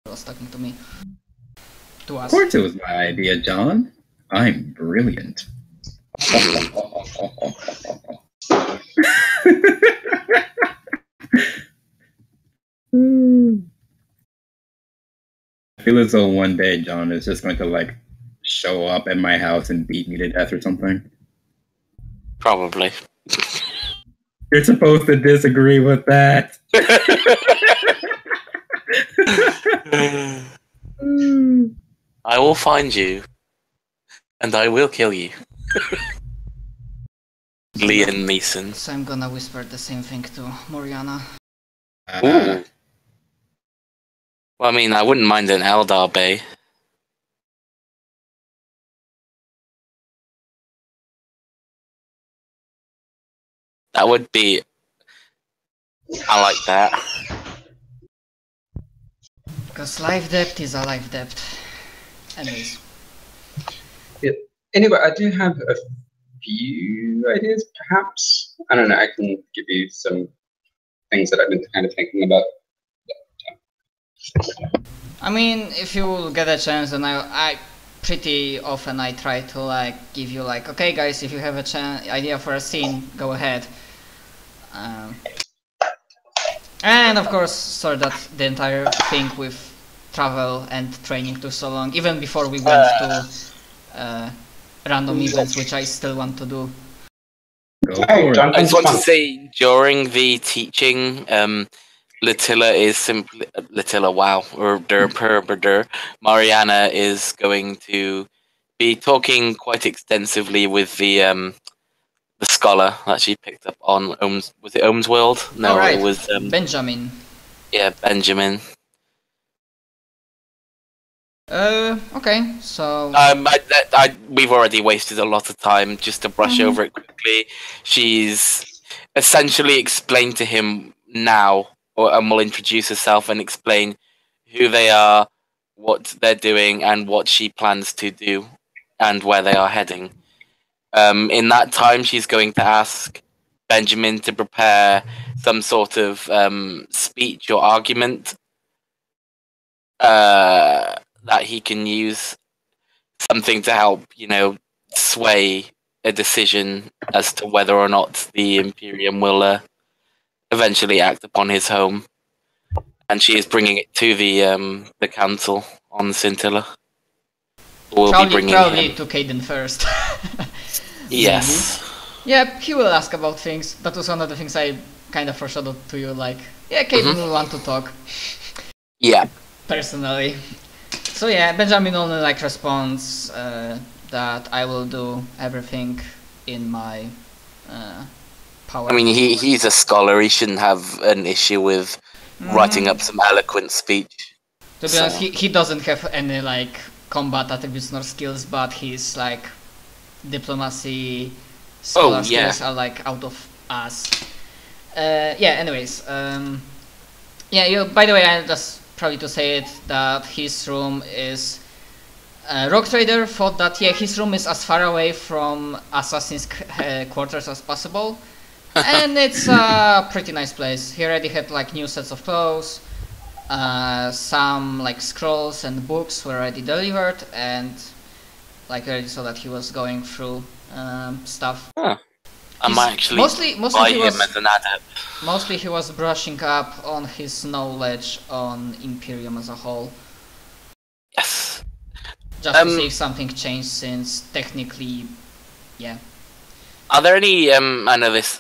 was talking to me. To us. Of course it was my idea, John. I'm brilliant. I feel as though one day John is just going to like show up at my house and beat me to death or something. Probably. You're supposed to disagree with that. I will find you, and I will kill you. Liam Neeson. So I'm gonna whisper the same thing to Moriana. Ooh. Well, I mean, I wouldn't mind an Eldar Bay. That would be... I like that. Because life debt is a life debt. Anyways. Yeah. Anyway, I do have a few ideas, perhaps. I don't know, I can give you some things that I've been kind of thinking about. I mean, if you get a chance, then I pretty often I try to like give you like, okay guys, if you have a idea for a scene, go ahead. And of course, sort that the entire thing with travel and training took so long, even before we went to random events, which I still want to do. Hey, John, I just want to say, during the teaching, Latilla is simply wow, or Mariana is going to be talking quite extensively with the scholar that she picked up on Ohm's. Was it Ohm's World? No, right. It was Benjamin. Yeah, Benjamin. Okay, so we've already wasted a lot of time just to brush over it quickly. She's essentially explained to him now, and will introduce herself and explain who they are, what they're doing, and what she plans to do, and where they are heading. In that time, she's going to ask Benjamin to prepare some sort of speech or argument that he can use, something to help, sway a decision as to whether or not the Imperium will eventually act upon his home. And she is bringing it to the council on the Scintilla. We'll probably to Caden first. Yes. Yeah, he will ask about things. That was one of the things I kind of foreshadowed to you, like, yeah, Caden will want to talk. Yeah. Personally. So yeah, Benjamin only like responds that I will do everything in my power. I mean, he's a scholar. He shouldn't have an issue with writing up some eloquent speech. To be honest, he doesn't have any like combat attributes nor skills, but his like diplomacy skills are like out of us. Anyways, by the way, I just probably to say it that his room is Rogue Trader thought that his room is as far away from Assassin's quarters as possible, and it's a pretty nice place. He already had like new sets of clothes, some like scrolls and books were already delivered, and like already saw that he was going through stuff. I might actually mostly buy him as an adept. Mostly he was brushing up on his knowledge on Imperium as a whole. Yes. Just to see if something changed, since technically, yeah. Are there any, I know this,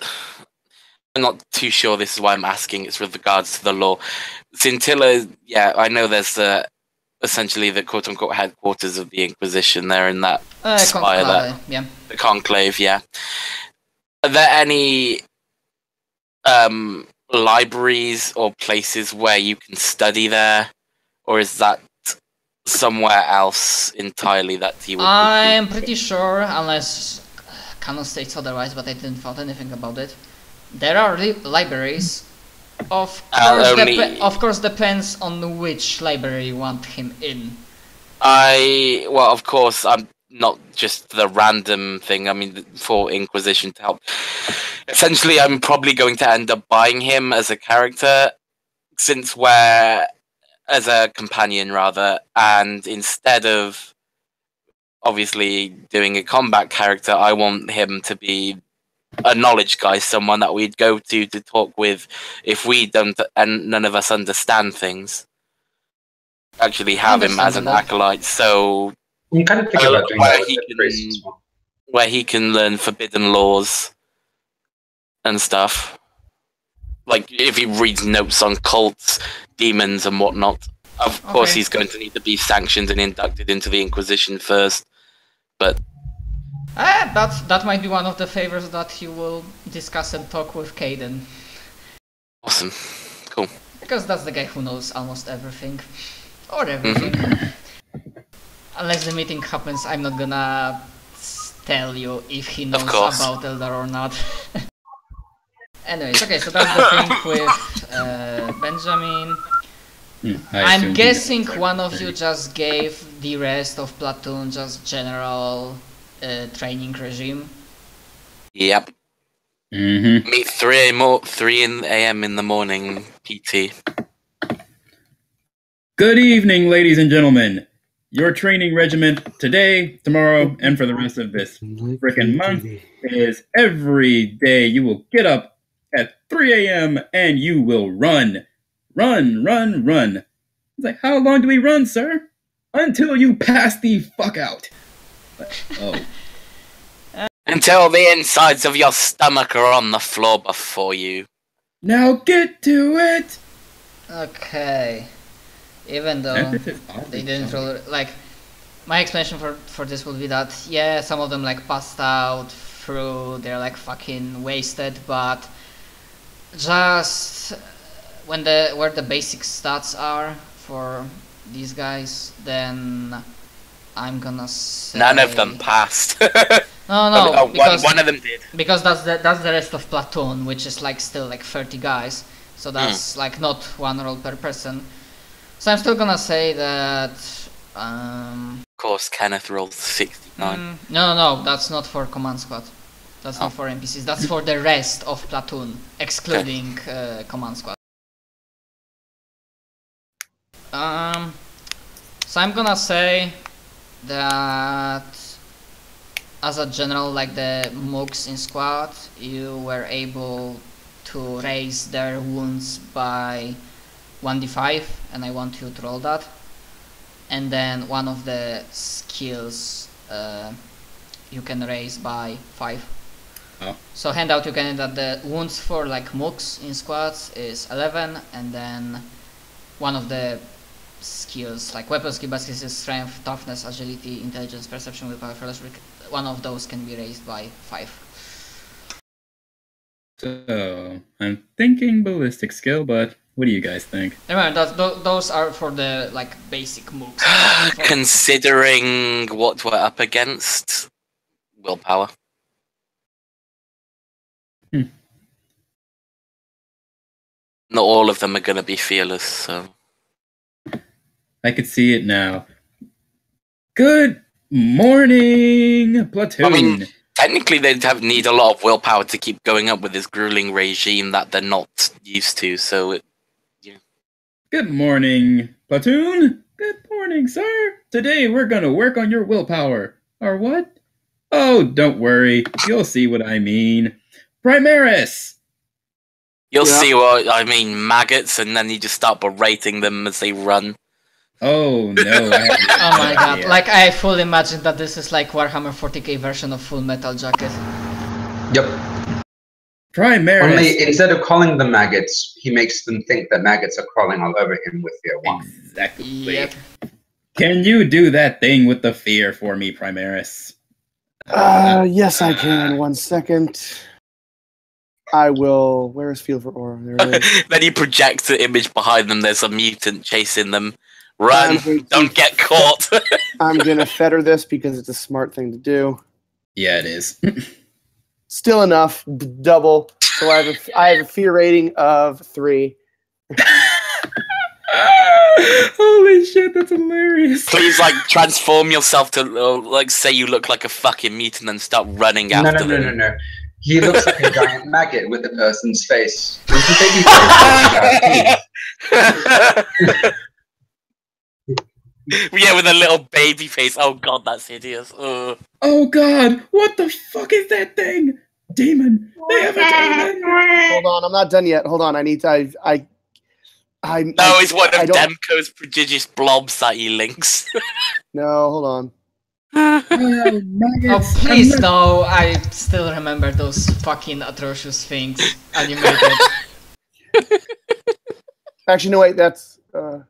I'm not too sure this is why I'm asking, it's with regards to the law. Scintilla, I know there's essentially the quote-unquote headquarters of the Inquisition there in that spire there. The Conclave, yeah. Are there any libraries or places where you can study there? Or is that somewhere else entirely that he would... I'm pretty sure, unless canon states otherwise, but I didn't find anything about it. There are libraries. Of course, depends on which library you want him in. Well, of course, I'm not just the random thing. I mean, for Inquisition to help. Essentially, I'm probably going to end up buying him as a character, since we're as a companion rather, and instead of obviously doing a combat character, I want him to be a knowledge guy, someone that we'd go to talk with if we don't and none of us understand things. Actually have him as an acolyte, so I'm kind of thinking about doing that with the priest as well. Where he can learn forbidden laws and stuff. Like, if he reads notes on cults, demons, and whatnot. Of course, he's going to need to be sanctioned and inducted into the Inquisition first. But that might be one of the favors that you will discuss and talk with Caden. Awesome. Cool. Because that's the guy who knows almost everything. Or everything. Unless the meeting happens, I'm not gonna tell you if he knows about Eldar or not. Anyways, okay, so that's the thing with Benjamin. I'm guessing one of you just gave the rest of Platoon just general training regime. Yep. Meet 3 a.m. in the morning, PT. Good evening, ladies and gentlemen. Your training regiment today, tomorrow, and for the rest of this frickin' month is every day you will get up at 3 a.m. and you will run. Run, run, run. It's like, how long do we run, sir? Until you pass the fuck out. Oh. Until the insides of your stomach are on the floor before you. Now get to it! Okay. Even though they didn't really, like, my explanation for this would be that, yeah, some of them like passed out through, they're like fucking wasted, but just where the basic stats are for these guys, then I'm gonna say none of them passed. No, because one of them did. Because that's the rest of Platoon, which is like still like 30 guys, so that's like not one roll per person. So I'm still gonna say that. Of course, Kenneth rolled 69. No, that's not for command squad. That's not for NPCs. That's for the rest of Platoon, excluding command squad. So I'm gonna say that as a general, like the mooks in squad, you were able to raise their wounds by 1d5, and I want you to roll that. And then one of the skills you can raise by 5. So handout you can that the wounds for like mooks in squads is 11, and then one of the skills like weapon skill baskets is strength, toughness, agility, intelligence, perception, willpower, one of those can be raised by 5. So I'm thinking ballistic skill, but what do you guys think? Remember, those are for the like basic moves. Considering what we're up against, willpower. Not all of them are going to be fearless, so. I could see it now. Good morning, Platoon. I mean, technically they'd need a lot of willpower to keep going up with this grueling regime that they're not used to, so Good morning, Platoon. Good morning, sir. Today we're gonna work on your willpower. Or what? Oh, don't worry. You'll see what I mean. Primaris! You'll see what I mean, maggots, and then you just start berating them as they run. Oh, no. Oh my god, like I fully imagine that this is like Warhammer 40k version of Full Metal Jacket. Yep. Primaris. Only instead of calling them maggots, he makes them think that maggots are crawling all over him with fear 1. Exactly. Yep. Can you do that thing with the fear for me, Primaris? Yes, I can. 1 second. I will. Where is Field for Aura? There it is. Then he projects the image behind them. There's a mutant chasing them. Run! Don't get caught! I'm gonna fetter this because it's a smart thing to do. Yeah, it is. Still enough. Double. So I have a fear rating of 3. Holy shit, that's hilarious. Please, like, transform yourself to, like, say you look like a fucking mutant and start running after them. No. He looks like a giant maggot with a person's face. Yeah, with a little baby face. Oh god, that's hideous. Ugh. Oh god, what the fuck is that thing? Demon. They have a demon. Hold on, I'm not done yet. Hold on, I need to. No, it's one of Demko's prodigious blobs that he links. No, hold on. Oh, please no, I still remember those fucking atrocious things animated. Actually, no, wait, that's No,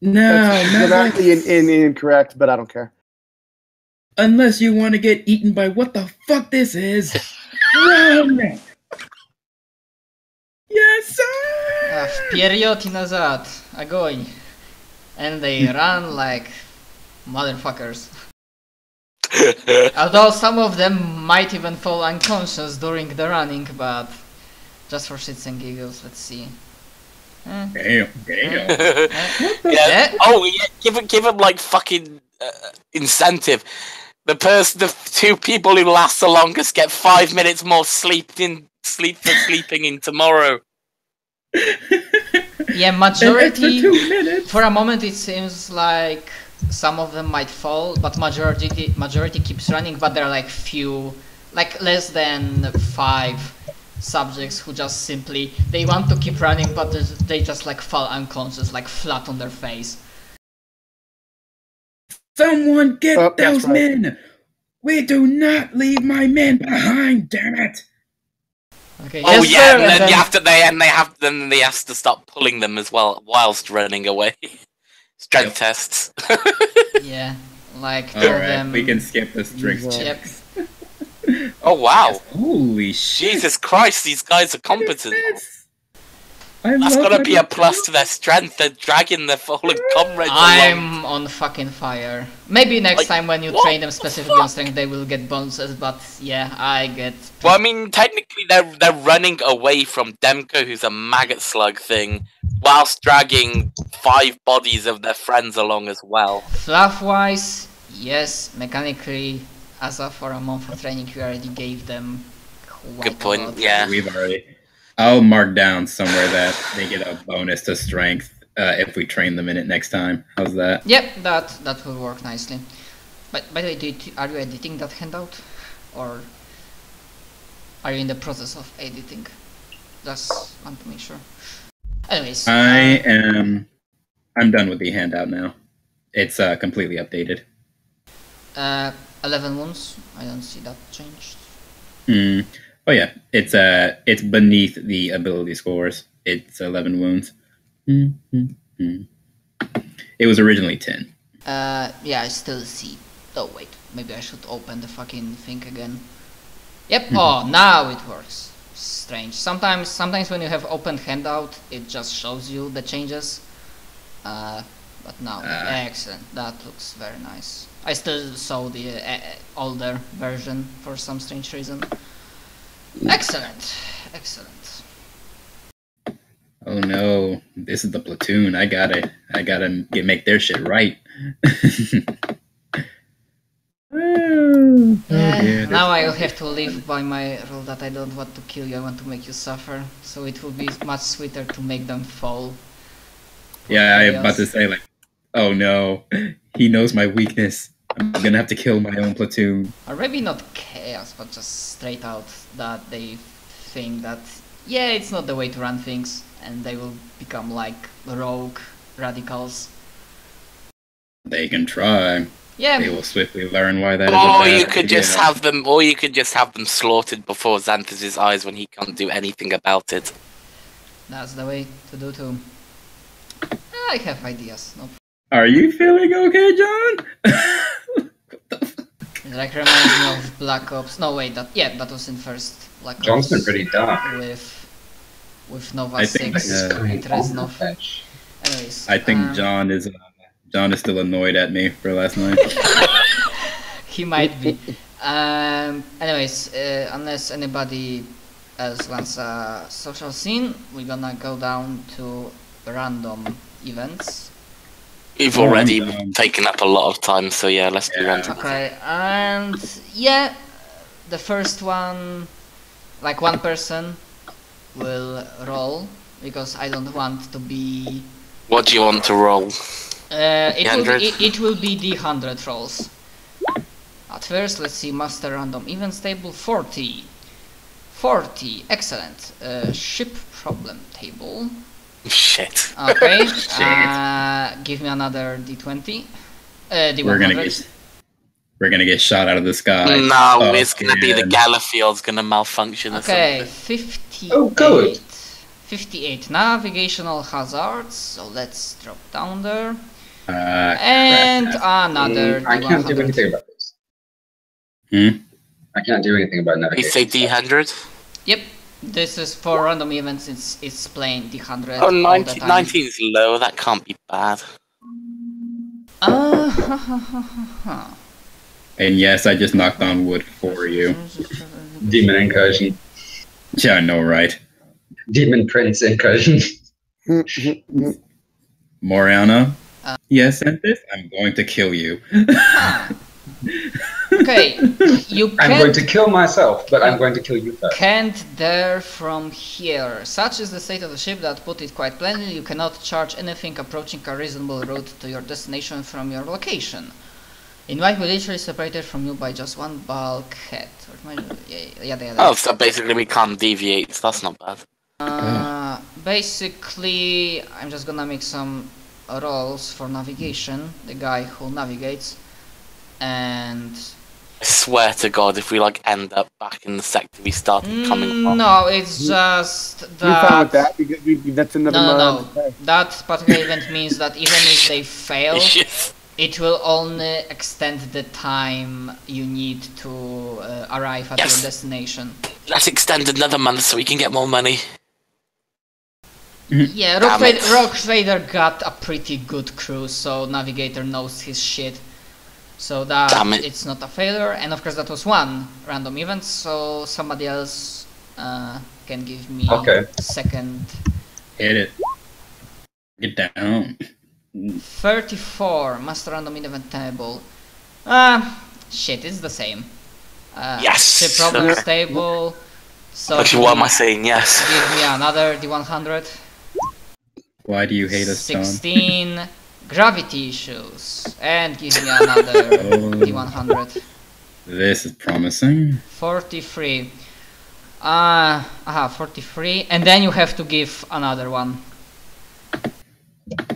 grammatically incorrect, but I don't care. unless you want to get eaten by what the fuck this is. Run! Yes, sir! Вперед и назад, огонь. And they run like motherfuckers. Although some of them might even fall unconscious during the running, but just for shits and giggles, let's see. Damn. Yeah. Oh, yeah. Give him like fucking incentive. The two people who last the longest get 5 minutes more sleep for sleeping in tomorrow. Yeah, majority. For a moment, it seems like some of them might fall, but majority keeps running. But there are like few, like less than 5 subjects who just simply they want to keep running, but they just like fall unconscious, like flat on their face. Someone get those men! We do not leave my men behind, damn it! Okay, oh yes, yeah, sir, and then then they have to stop pulling them as well whilst running away. Strength tests. Yeah, like alright, we can skip the strength checks. Oh wow! Yes. Holy shit! Jesus Christ, these guys are competent. That's gotta be a plus to their strength. They're dragging their fallen comrades I'm on fucking fire. Maybe next time when you train them specifically on strength, they will get bonuses. But yeah, I get. Well, I mean, technically they're running away from Demko, who's a maggot slug thing, whilst dragging 5 bodies of their friends along as well. Fluff-wise, yes. Mechanically, as of for a month of training, we already gave them. Good point. Yeah, we've already. I'll mark down somewhere that they get a bonus to strength if we train them in it next time. How's that? Yep, that will work nicely. But by the way, are you editing that handout, or are you in the process of editing? Just want to make sure. Anyways, I'm done with the handout now. It's completely updated. 11 wounds. I don't see that changed. Oh yeah, it's beneath the ability scores. It's 11 wounds. It was originally 10. Yeah, I still see. Oh wait, maybe I should open the fucking thing again. Yep. Oh, now it works. Strange. Sometimes when you have opened handout, it just shows you the changes. But now, excellent. That looks very nice. I still saw the older version for some strange reason. Excellent. Oh no, this is the platoon. I gotta make their shit right. Now I'll have to live by my rule that I don't want to kill you, I want to make you suffer. So it will be much sweeter to make them fall. Yeah, I'm about to say like, oh no, he knows my weakness. I'm gonna have to kill my own platoon. Or maybe not chaos, but just straight out that they think that, yeah, it's not the way to run things, and they will become like rogue radicals. They can try. Yeah. They will swiftly learn why that is. Or you could just have them slaughtered before Xanthus' eyes when he can't do anything about it. That's the way to do too. I have ideas. No. Are you feeling okay, John? It like reminds me of Black Ops. No wait, that was in first Black Ops. John's been pretty dark. With Nova 6 and Reznov. Anyways, I think John is still annoyed at me for last night. He might be. Anyways, unless anybody else wants a social scene, we're gonna go down to random events. You've already taken up a lot of time, so yeah, let's do random. Okay, and yeah, the first one, like one person will roll, because I don't want to be... What do you want to roll? It will be the 100 rolls. At first, let's see, master random event table 40. 40, excellent. Ship problem table. Shit. Okay. Give me another d20. D100. We're gonna get shot out of the sky. No, it's gonna be the Gallifield's gonna malfunction or something. 58. Oh, good. 58 navigational hazards. So let's drop down there. And another I can't do anything about this. I can't do anything about navigation. You say D100? Yep. This is for random events. It's playing D100. Oh, 19 is low. That can't be bad. And yes, I just knocked on wood for you. Demon incursion. Yeah, I know, right? Demon Prince incursion. Moriana? Yes, Entis? I'm going to kill you. Okay, you can't... I'm going to kill myself, but I'm going to kill you first. Can't dare from here. Such is the state of the ship that put it quite plainly, you cannot charge anything approaching a reasonable route to your destination from your location. It might be literally separated from you by just one bulkhead. Oh, so basically we can't deviate, so that's not bad. Basically, I'm just gonna make some rolls for navigation, the guy who navigates, and... I swear to God, if we like end up back in the sector we started coming from. No, it's just that... You're fine with that? Because that's another month. No. That particular event means that even if they fail, it will only extend the time you need to arrive at your destination. Let's extend another month so we can get more money. Yeah, Rock Vader got a pretty good crew, so Navigator knows his shit. So that it's not a failure, and of course that was one random event, so somebody else can give me second. Hit it. Get down. 34, master random event table. Shit, it's the same. Yes! Ship problem stable. So actually, what am I saying? Yes. Give me another D100. Why do you hate us, 16. Gravity issues. And give me another D100. This is promising. 43. 43. And then you have to give another one.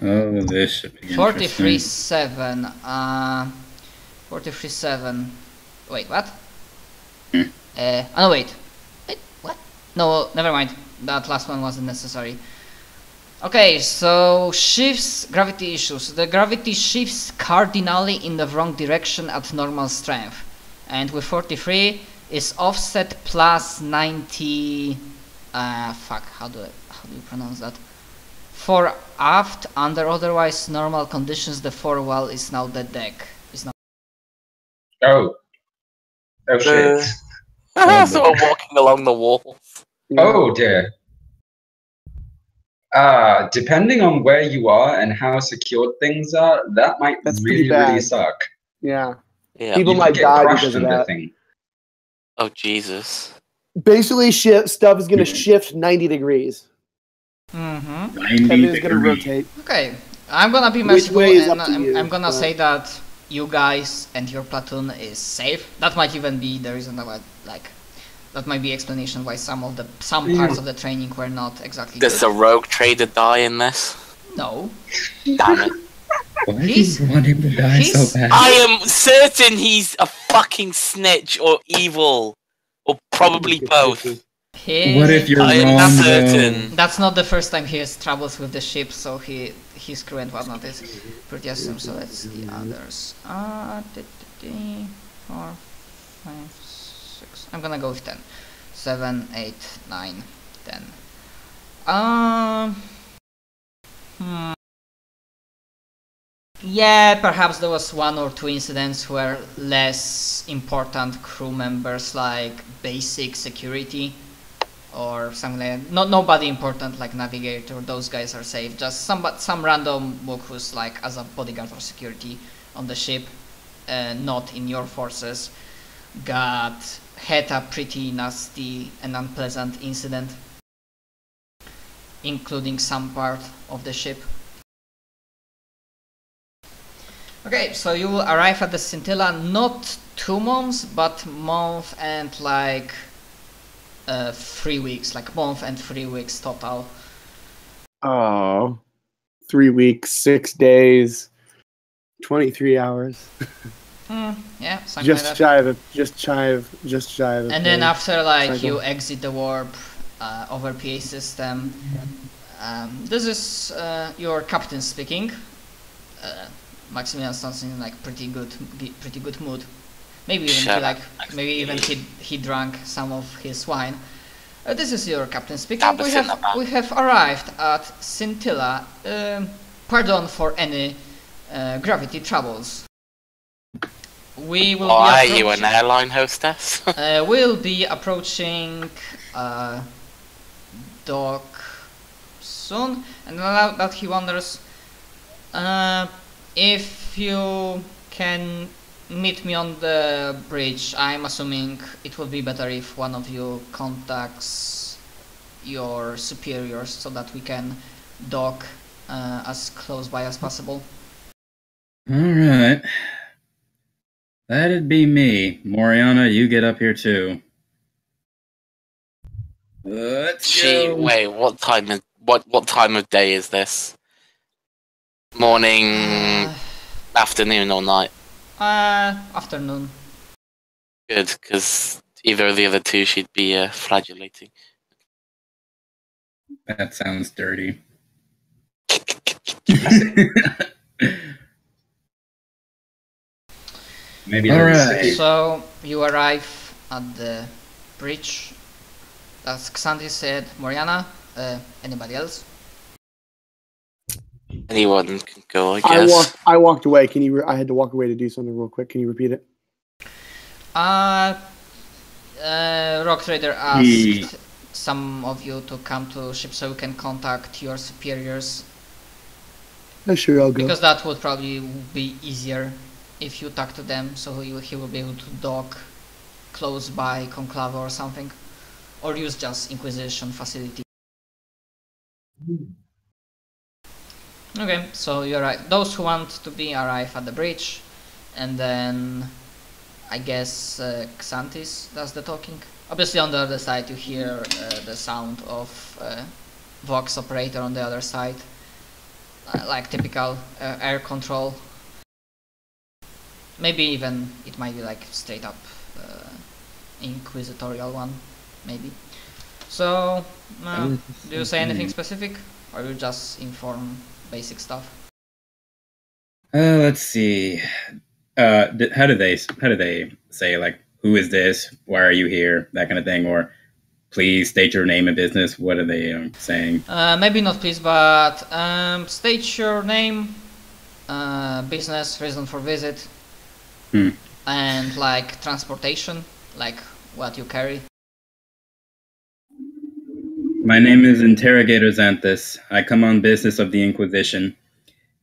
Oh, this should be 43, 7. 43, 7. Wait, what? No, wait. Wait, what? No, never mind. That last one wasn't necessary. Okay, so shifts, gravity issues. The gravity shifts cardinally in the wrong direction at normal strength. And with 43 is offset plus 90... fuck, how do you pronounce that? For aft, under otherwise normal conditions, the forewall is now the deck. Is now. Oh shit. So we're walking along the walls. Oh dear. Depending on where you are and how secured things are, that might really suck. Yeah. Yeah. People might die because of that. Oh Jesus. Basically, stuff is going to shift 90 degrees. Mm-hmm. And it's going to rotate. Okay, I'm going to be merciful and I'm going to say that you guys and your platoon is safe. That might even be the reason why, that might be explanation why some parts of the training were not exactly Does the rogue trader die in this? No. Damn it. Why do you want him to die so bad? I am certain he's a fucking snitch or evil. Or probably both. What if you're wrong, am certain. Though? That's not the first time he has troubles with the ship, so his crew and whatnot is pretty awesome. So let's see the others. 4, 5, 6. I'm gonna go with 10. 7, 8, 9, 10. Yeah, perhaps there was 1 or 2 incidents where less important crew members, like basic security or something like that. Nobody important like navigator, those guys are safe. Just some random book who's like as a bodyguard or security on the ship, not in your forces, had a pretty nasty and unpleasant incident, including some part of the ship. Okay, so you will arrive at the Scintilla not 2 months, but month and like 3 weeks, like month and 3 weeks total. Oh, 3 weeks, 6 days, 23 hours. Yeah, something Just like shy that. of just shy of. And then after like cycle. you exit the warp over PA system, this is your captain speaking. Maximilian sounds in like pretty good mood. Maybe even he drank some of his wine. This is your captain speaking. We have arrived at Scintilla. Pardon for any gravity troubles. We will are you an airline hostess? We'll be approaching dock soon, and now that he wonders, if you can meet me on the bridge, I'm assuming it would be better if one of you contacts your superiors so that we can dock as close by as possible. Alright. That'd be me. Moriana, you get up here too. Let's go. Wait, what time of day is this? Morning, afternoon, or night? Afternoon. Good, because either of the other two should be flagellating. That sounds dirty. Maybe. Alright. So you arrive at the bridge. As Xanthi said, Moriana. Anybody else? Anyone can go, I guess. I walked away. Can you? I had to walk away to do something real quick. Can you repeat it? Rock Trader asked some of you to come to ship so you can contact your superiors. Sure, I'll go. Because that would probably be easier if you talk to them, so he will be able to dock close by Conclave or something, or use just Inquisition facility. Okay, so you're right. Those who want to be arrive at the bridge, and then I guess Xanthis does the talking. Obviously on the other side you hear the sound of Vox operator on the other side, like typical air control. Maybe even it might be like straight up inquisitorial one, maybe. So, do you say anything specific, or you just inform basic stuff? Let's see. How do they say, like, who is this? Why are you here? That kind of thing, or please state your name and business. What are they saying? Maybe not please, but state your name, business, reason for visit, and like transportation, like what you carry. My name is Interrogator Xanthus. I come on business of the Inquisition.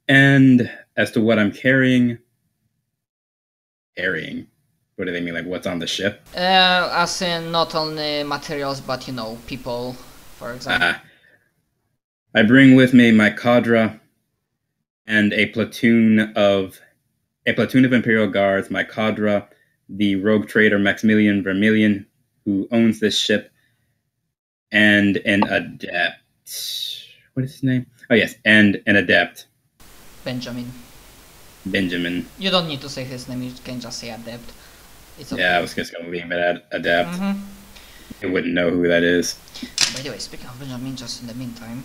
And as to what I'm carrying? What do they mean? Like, what's on the ship? As in not only materials, but, you know, people, for example. I bring with me my cadre and a platoon of Imperial Guards, my cadre, the rogue trader Maximilian Vermilion, who owns this ship, and an adept. What is his name? Oh, yes, and an adept. Benjamin. You don't need to say his name, you can just say adept. It's okay. Yeah, I was just going to leave it at adept. You wouldn't know who that is. By the way, speaking of Benjamin, just in the meantime,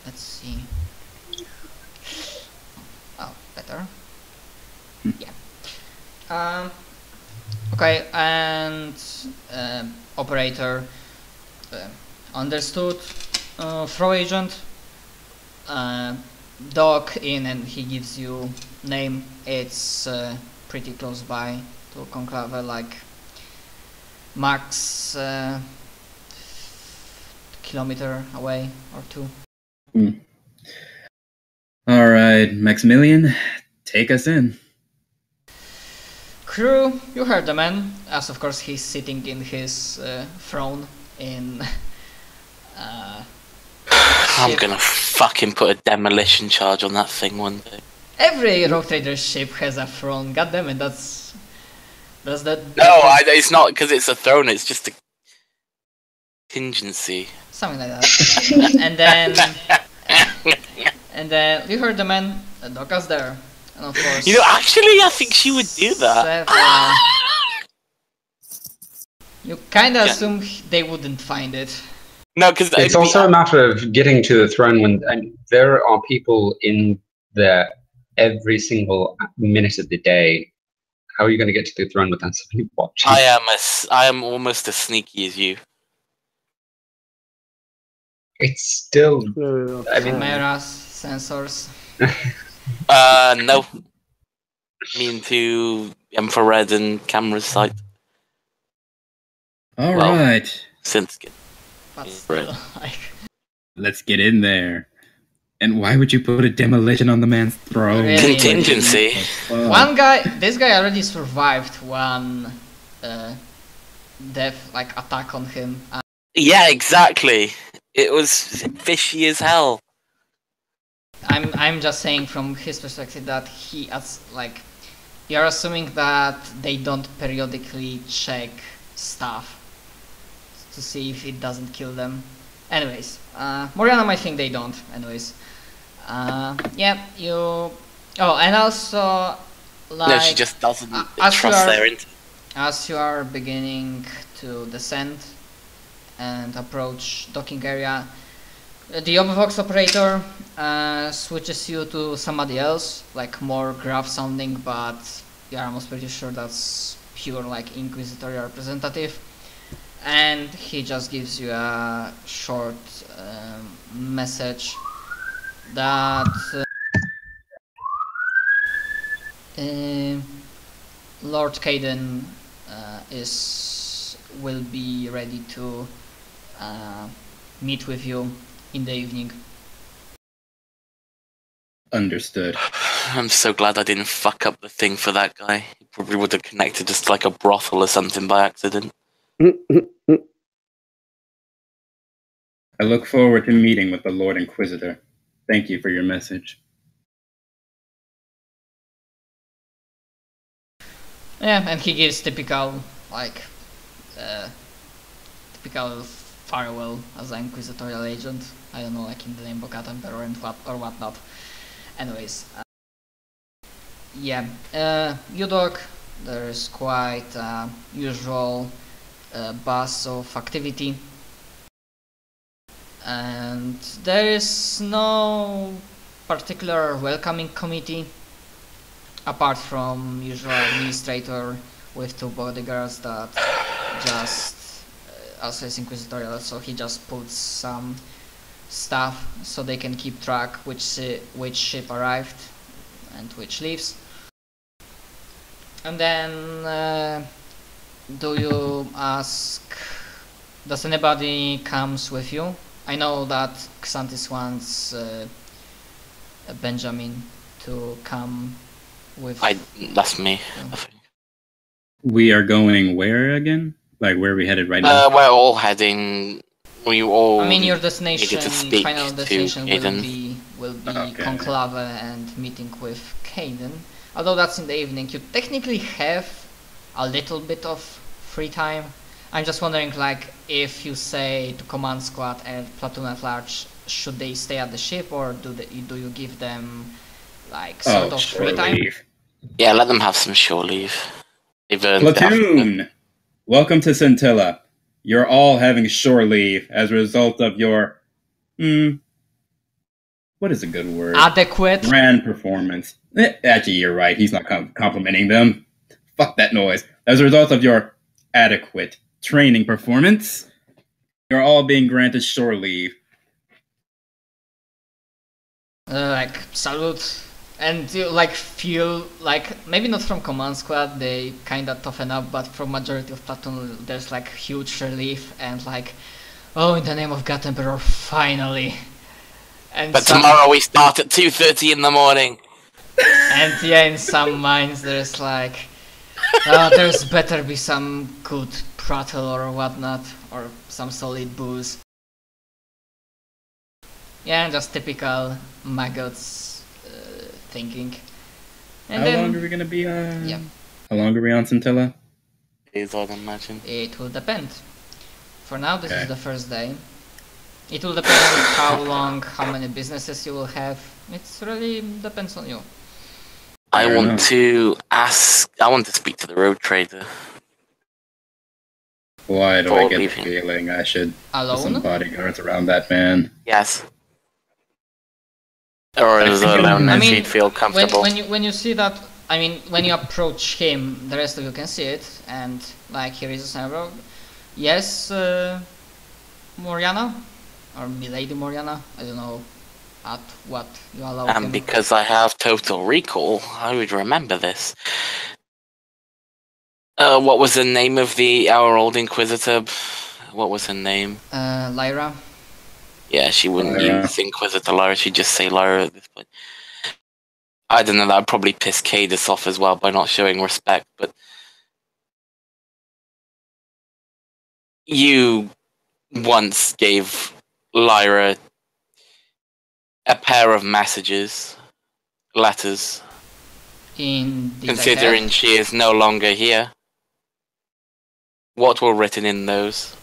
let's see. Oh, better. Yeah. Okay, and operator understood. Throw agent. Dock in, and he gives you name. It's pretty close by to Conclave, like max kilometer away or 2. Alright, Maximilian, take us in. Crew, you heard the man, as of course he's sitting in his throne in I'm gonna fucking put a demolition charge on that thing one day. Every Rogue Trader ship has a throne. Goddammit, that's that. No, it's not because it's a throne. It's just a contingency. Something like that. and then you heard the man. The Doka's there, and of course. You know, actually, I think she would do that. You kind of assume they wouldn't find it. No, because it's also a matter of getting to the throne when there are people in there every single minute of the day. How are you going to get to the throne without somebody watching? I am almost as sneaky as you. It's still. I mean, cameras, sensors. No. Mean to infrared and camera sight. All right. Since But still, like. Let's get in there. And why would you put a demolition on the man's throne? Really? Contingency. This guy already survived one death, like attack on him. Yeah, exactly. It was fishy as hell. I'm just saying from his perspective that you're assuming that they don't periodically check stuff to see if it doesn't kill them. Anyways, Moriana might think they don't. Anyways, yeah, you. Oh, and also, like. No, she just doesn't trust their intent. As you are beginning to descend and approach docking area, the Overvox operator switches you to somebody else, like more gruff sounding, but you're almost pretty sure that's pure like Inquisitorial representative. And he just gives you a short message that Lord Caden will be ready to meet with you in the evening. Understood. I'm so glad I didn't fuck up the thing for that guy. He probably would have connected just to like a brothel or something by accident. I look forward to meeting with the Lord Inquisitor. Thank you for your message. Yeah, and he gives typical farewell as an Inquisitorial agent. I don't know, like in the name of Cat Emperor and whatnot. Anyways, yeah, Udok, there is quite a usual buzz of activity. And there is no particular welcoming committee apart from usual administrator with two bodyguards that just also is Inquisitorial, so he just puts some stuff so they can keep track which ship arrived and which leaves. And then do you ask, does anybody comes with you? I know that Xantis wants Benjamin to come with. That's me. I think. We are going where again? Like where are we headed right now? We're all heading. We all. I mean, your destination, final destination will be Okay. Conclave and meeting with Caden. Although that's in the evening, you technically have a little bit of free time. I'm just wondering, like, if you say to command squad and platoon at large, should they stay at the ship, or do you give them like sort of free time? Leave. Yeah, let them have some shore leave. Platoon, welcome to Scintilla. You're all having shore leave as a result of your what is a good word? Adequate. Grand performance. Actually, you're right. He's not complimenting them. Fuck that noise. As a result of your adequate training performance, you're all being granted shore leave. Like, salute. And you like feel like, maybe not from command squad, they kinda toughen up, but from majority of platoon there's like huge relief and like, oh, in the name of God Emperor, finally. And but tomorrow we start at 2:30 in the morning. And yeah, in some minds there's like, there's better be some good prattle or whatnot, or some solid booze. Yeah, just typical maggots thinking. And How then, long are we gonna be on? Yeah. How long are we on Scintilla? Days, I'd imagine. it will depend. For now, this Okay. is the first day. It will depend on how long, how many businesses you will have. It's really depends on you. I Fair want enough. to ask. I want to speak to the road trader. Why do For I get the leaving. feeling I should put some Alone? bodyguards around that man? Yes. Or as I alone I as mean, he'd feel comfortable. when you see that, I mean, when you approach him, the rest of you can see it, and like he raises an eyebrow. Yes, Moriana, or Milady Moriana. I don't know at what you allow him. And because I have total recall, I would remember this. What was the name of our old Inquisitor? What was her name? Lyra. Yeah, she wouldn't Lyra. use Inquisitor Lyra, she'd just say Lyra at this point. I don't know, that would probably piss Cadus off as well by not showing respect, but you once gave Lyra a pair of letters, Indeed, considering she is no longer here. What were written in those?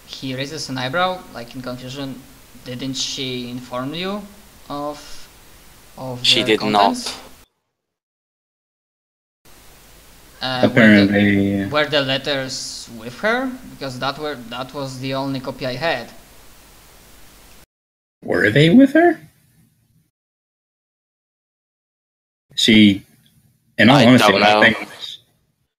he raises an eyebrow, like in confusion. Didn't she inform you of She their did contents? Apparently, Were the letters with her? Because that was the only copy I had. were they with her? She, in all I honesty, don't know.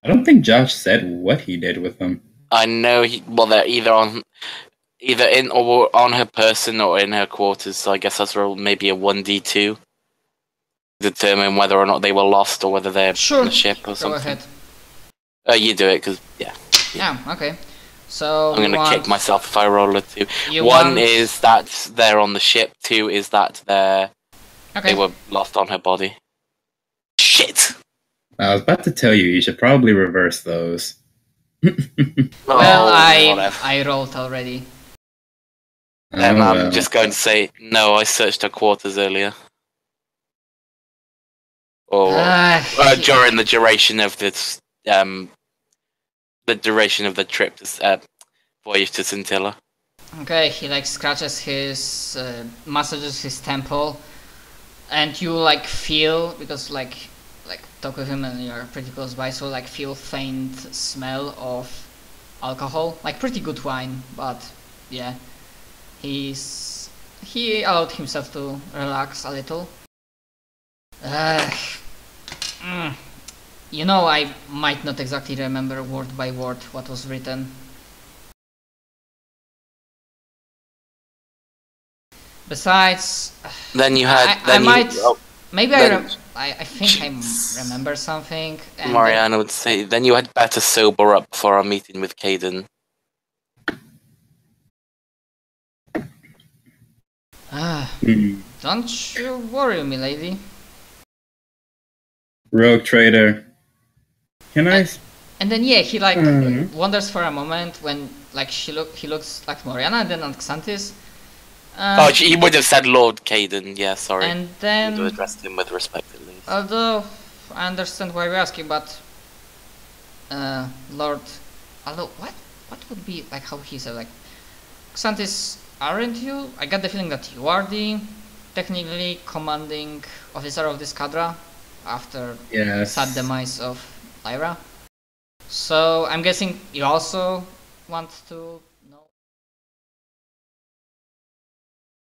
I don't think Josh said what he did with them. I know they're either in or on her person or in her quarters, so I guess that's maybe a 1d2. Determine whether or not they were lost or whether they're Sure. on the ship or Go something. ahead. You do it, because, yeah. Yeah, okay. So I'm gonna kick myself if I roll a 2. You One want- is that they're on the ship, 2 is that they Okay. were lost on her body. Shit! I was about to tell you, you should probably reverse those. Well, whatever. I rolled already. And Oh, I'm well. just going to say, no, I searched her quarters earlier. Or during the duration of this, the duration of the trip to voyage to Scintilla. Okay, he like scratches his, massages his temple, and you like feel, because like talk with him and you're pretty close by, so like feel faint smell of alcohol, like pretty good wine, but yeah, he allowed himself to relax a little. You know, I might not exactly remember word by word what was written. Besides, Then you had. I think I remember something. And Mariana would say, then you had better sober up for our meeting with Caden. Don't you worry, milady. Rogue trader. Can I? And then yeah, he like wonders for a moment when like he looks like Moriana and then at Xantis. He would have said Lord Caden, yeah, sorry. And Would have then, addressed him with respect at least. although I understand why you're asking, but Lord, although what would be like how he said like Xantis, aren't you? I got the feeling that you are the technically commanding officer of this cadre after Yes. sad demise of Lyra. So I'm guessing you also want to